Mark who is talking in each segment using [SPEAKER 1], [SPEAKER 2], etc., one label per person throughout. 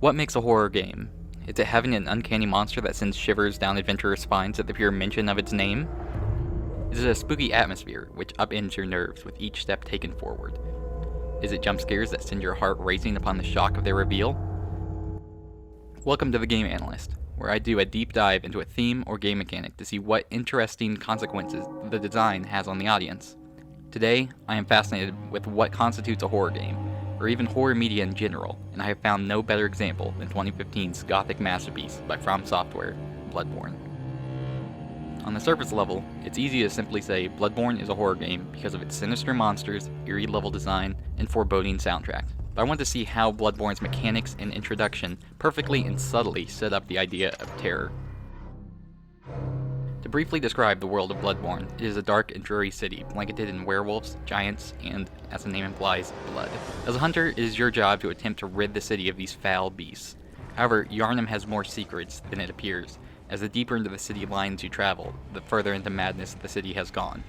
[SPEAKER 1] What makes a horror game? Is it having an uncanny monster that sends shivers down adventurers' spines at the pure mention of its name? Is it a spooky atmosphere which upends your nerves with each step taken forward? Is it jump scares that send your heart racing upon the shock of their reveal? Welcome to the Game Analyst, where I do a deep dive into a theme or game mechanic to see what interesting consequences the design has on the audience. Today, I am fascinated with what constitutes a horror game, or even horror media in general, and I have found no better example than 2015's gothic masterpiece by FromSoftware, Bloodborne. On the surface level, it's easy to simply say Bloodborne is a horror game because of its sinister monsters, eerie level design, and foreboding soundtrack. But I want to see how Bloodborne's mechanics and introduction perfectly and subtly set up the idea of terror. To briefly describe the world of Bloodborne, it is a dark and dreary city blanketed in werewolves, giants, and, as the name implies, blood. As a hunter, it is your job to attempt to rid the city of these foul beasts. However, Yharnam has more secrets than it appears, as the deeper into the city lines you travel, the further into madness the city has gone.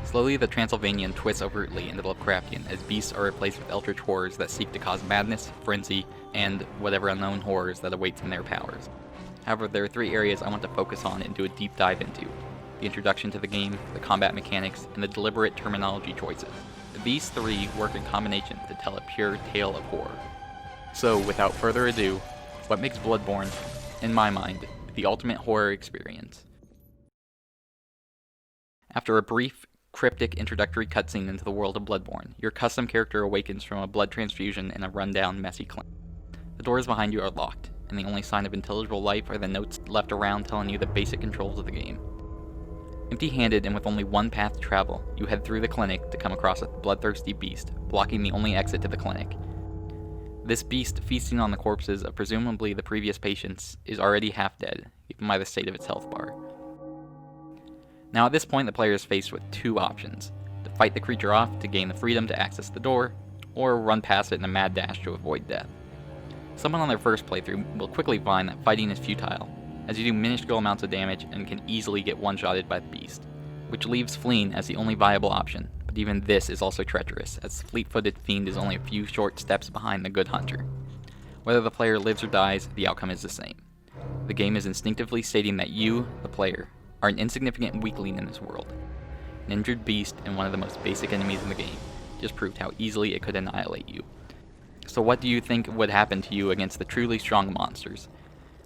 [SPEAKER 1] Slowly, the Transylvanian twists overtly into Lovecraftian, as beasts are replaced with eldritch horrors that seek to cause madness, frenzy, and whatever unknown horrors that await from their powers. However, there are three areas I want to focus on and do a deep dive into: the introduction to the game, the combat mechanics, and the deliberate terminology choices. These three work in combination to tell a pure tale of horror. So, without further ado, what makes Bloodborne, in my mind, the ultimate horror experience? After a brief, cryptic introductory cutscene into the world of Bloodborne, your custom character awakens from a blood transfusion in a rundown, messy clinic. The doors behind you are locked, and the only sign of intelligible life are the notes left around telling you the basic controls of the game. Empty-handed and with only one path to travel, you head through the clinic to come across a bloodthirsty beast, blocking the only exit to the clinic. This beast, feasting on the corpses of presumably the previous patients, is already half dead, even by the state of its health bar. Now at this point the player is faced with two options: to fight the creature off to gain the freedom to access the door, or run past it in a mad dash to avoid death. Someone on their first playthrough will quickly find that fighting is futile, as you do minuscule amounts of damage and can easily get one-shotted by the beast, which leaves fleeing as the only viable option, but even this is also treacherous, as the fleet-footed fiend is only a few short steps behind the good hunter. Whether the player lives or dies, the outcome is the same. The game is instinctively stating that you, the player, are an insignificant weakling in this world. An injured beast and one of the most basic enemies in the game just proved how easily it could annihilate you. So what do you think would happen to you against the truly strong monsters?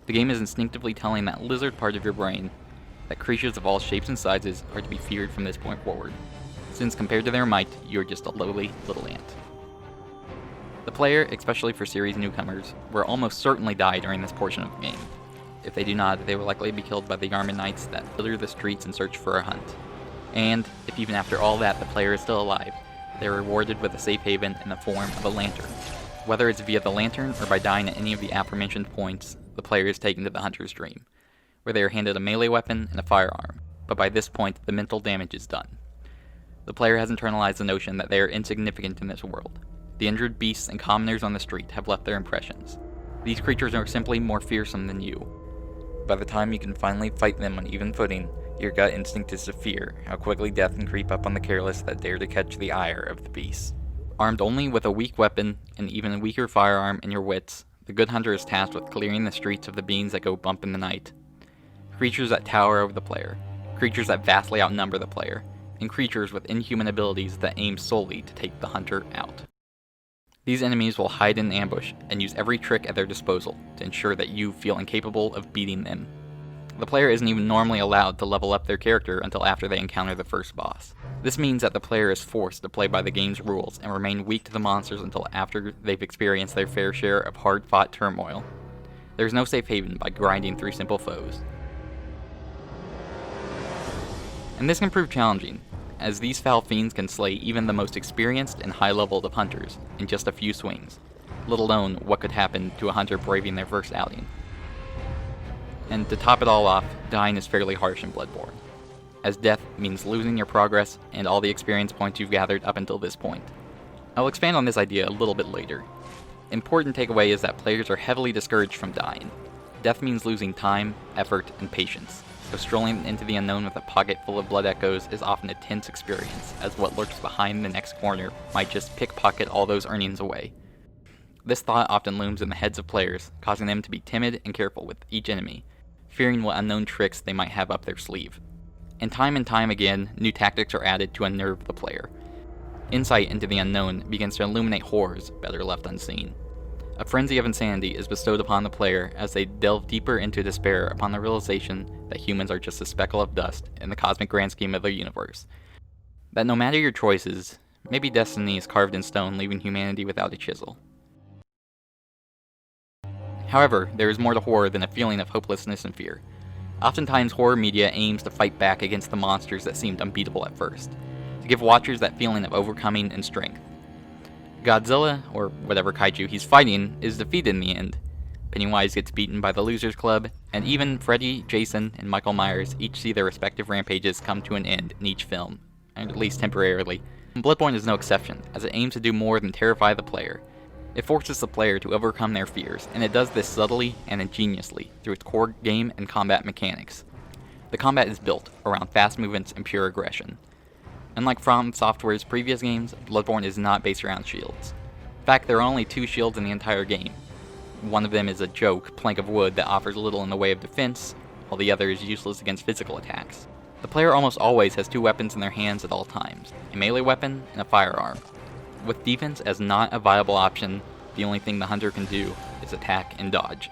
[SPEAKER 1] The game is instinctively telling that lizard part of your brain that creatures of all shapes and sizes are to be feared from this point forward, since compared to their might, you're just a lowly little ant. The player, especially for series newcomers, will almost certainly die during this portion of the game. If they do not, they will likely be killed by the Yarman Knights that litter the streets in search for a hunt. And, if even after all that the player is still alive, they are rewarded with a safe haven in the form of a lantern. Whether it's via the lantern or by dying at any of the aforementioned points, the player is taken to the hunter's dream, where they are handed a melee weapon and a firearm, but by this point the mental damage is done. The player has internalized the notion that they are insignificant in this world. The injured beasts and commoners on the street have left their impressions. These creatures are simply more fearsome than you. By the time you can finally fight them on even footing, your gut instinct is to fear how quickly death can creep up on the careless that dare to catch the ire of the beast. Armed only with a weak weapon and even a weaker firearm and your wits, the good hunter is tasked with clearing the streets of the beings that go bump in the night. Creatures that tower over the player, creatures that vastly outnumber the player, and creatures with inhuman abilities that aim solely to take the hunter out. These enemies will hide in ambush and use every trick at their disposal to ensure that you feel incapable of beating them. The player isn't even normally allowed to level up their character until after they encounter the first boss. This means that the player is forced to play by the game's rules and remain weak to the monsters until after they've experienced their fair share of hard-fought turmoil. There's no safe haven by grinding through simple foes. And this can prove challenging, as these foul fiends can slay even the most experienced and high-leveled of hunters in just a few swings, let alone what could happen to a hunter braving their first outing. And to top it all off, dying is fairly harsh in Bloodborne, as death means losing your progress and all the experience points you've gathered up until this point. I'll expand on this idea a little bit later. Important takeaway is that players are heavily discouraged from dying. Death means losing time, effort, and patience, so strolling into the unknown with a pocket full of blood echoes is often a tense experience, as what lurks behind the next corner might just pickpocket all those earnings away. This thought often looms in the heads of players, causing them to be timid and careful with each enemy, fearing what unknown tricks they might have up their sleeve. And time again, new tactics are added to unnerve the player. Insight into the unknown begins to illuminate horrors better left unseen. A frenzy of insanity is bestowed upon the player as they delve deeper into despair upon the realization that humans are just a speckle of dust in the cosmic grand scheme of the universe. That no matter your choices, maybe destiny is carved in stone, leaving humanity without a chisel. However, there is more to horror than a feeling of hopelessness and fear. Oftentimes, horror media aims to fight back against the monsters that seemed unbeatable at first, to give watchers that feeling of overcoming and strength. Godzilla, or whatever kaiju he's fighting, is defeated in the end. Pennywise gets beaten by the Losers Club, and even Freddy, Jason, and Michael Myers each see their respective rampages come to an end in each film, and at least temporarily. Bloodborne is no exception, as it aims to do more than terrify the player. It forces the player to overcome their fears, and it does this subtly and ingeniously through its core game and combat mechanics. The combat is built around fast movements and pure aggression. Unlike FromSoftware's previous games, Bloodborne is not based around shields. In fact, there are only 2 shields in the entire game. One of them is a joke plank of wood that offers little in the way of defense, while the other is useless against physical attacks. The player almost always has 2 weapons in their hands at all times, a melee weapon and a firearm. With defense as not a viable option, the only thing the hunter can do is attack and dodge.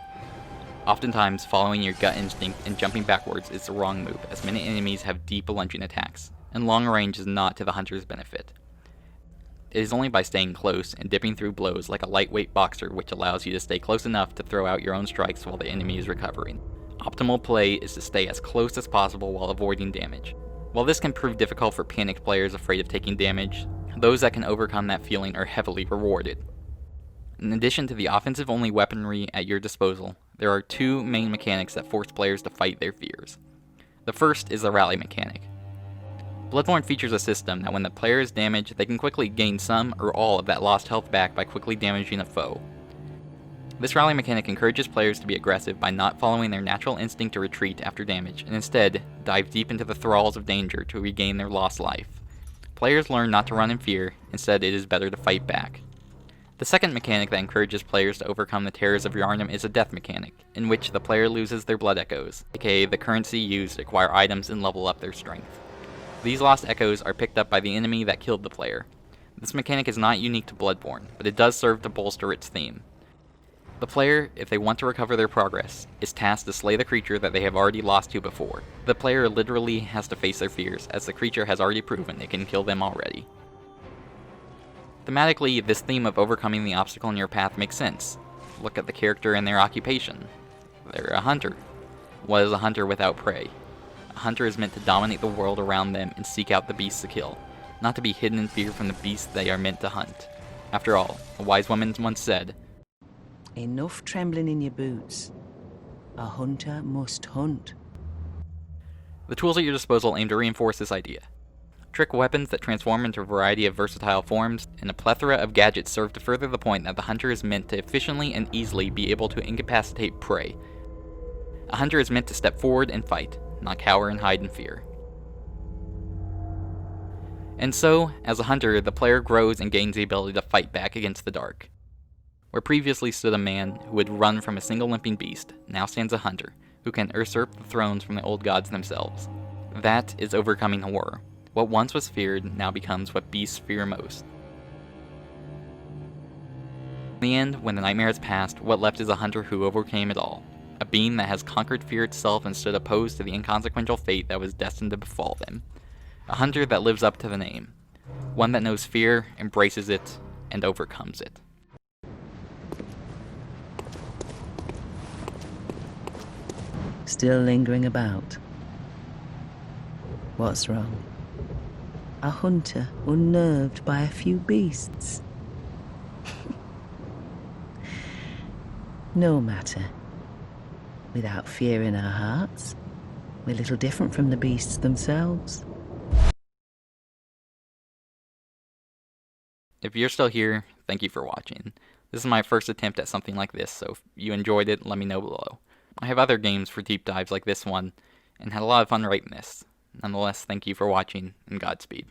[SPEAKER 1] Oftentimes, following your gut instinct and jumping backwards is the wrong move, as many enemies have deep lunging attacks, and long range is not to the hunter's benefit. It is only by staying close and dipping through blows like a lightweight boxer which allows you to stay close enough to throw out your own strikes while the enemy is recovering. Optimal play is to stay as close as possible while avoiding damage. While this can prove difficult for panicked players afraid of taking damage, those that can overcome that feeling are heavily rewarded. In addition to the offensive-only weaponry at your disposal, there are 2 main mechanics that force players to fight their fears. The first is the rally mechanic. Bloodborne features a system that when the player is damaged, they can quickly gain some or all of that lost health back by quickly damaging a foe. This rally mechanic encourages players to be aggressive by not following their natural instinct to retreat after damage, and instead, dive deep into the thralls of danger to regain their lost life. Players learn not to run in fear, instead it is better to fight back. The second mechanic that encourages players to overcome the terrors of Yharnam is a death mechanic, in which the player loses their blood echoes, aka the currency used to acquire items and level up their strength. These lost echoes are picked up by the enemy that killed the player. This mechanic is not unique to Bloodborne, but it does serve to bolster its theme. The player, if they want to recover their progress, is tasked to slay the creature that they have already lost to before. The player literally has to face their fears, as the creature has already proven it can kill them already. Thematically, this theme of overcoming the obstacle in your path makes sense. Look at the character and their occupation. They're a hunter. What is a hunter without prey? A hunter is meant to dominate the world around them and seek out the beasts to kill, not to be hidden in fear from the beasts they are meant to hunt. After all, a wise woman once said,
[SPEAKER 2] "Enough trembling in your boots. A hunter must hunt."
[SPEAKER 1] The tools at your disposal aim to reinforce this idea. Trick weapons that transform into a variety of versatile forms, and a plethora of gadgets serve to further the point that the hunter is meant to efficiently and easily be able to incapacitate prey. A hunter is meant to step forward and fight, not cower and hide in fear. And so, as a hunter, the player grows and gains the ability to fight back against the dark. Where previously stood a man who would run from a single limping beast, now stands a hunter, who can usurp the thrones from the old gods themselves. That is overcoming horror. What once was feared now becomes what beasts fear most. In the end, when the nightmare has passed, what left is a hunter who overcame it all. A being that has conquered fear itself and stood opposed to the inconsequential fate that was destined to befall them. A hunter that lives up to the name. One that knows fear, embraces it, and overcomes it.
[SPEAKER 2] Still lingering about. What's wrong? A hunter unnerved by a few beasts. No matter. Without fear in our hearts, we're little different from the beasts themselves.
[SPEAKER 1] If you're still here, thank you for watching. This is my first attempt at something like this, so if you enjoyed it, let me know below. I have other games for deep dives like this one, and had a lot of fun writing this. Nonetheless, thank you for watching, and Godspeed.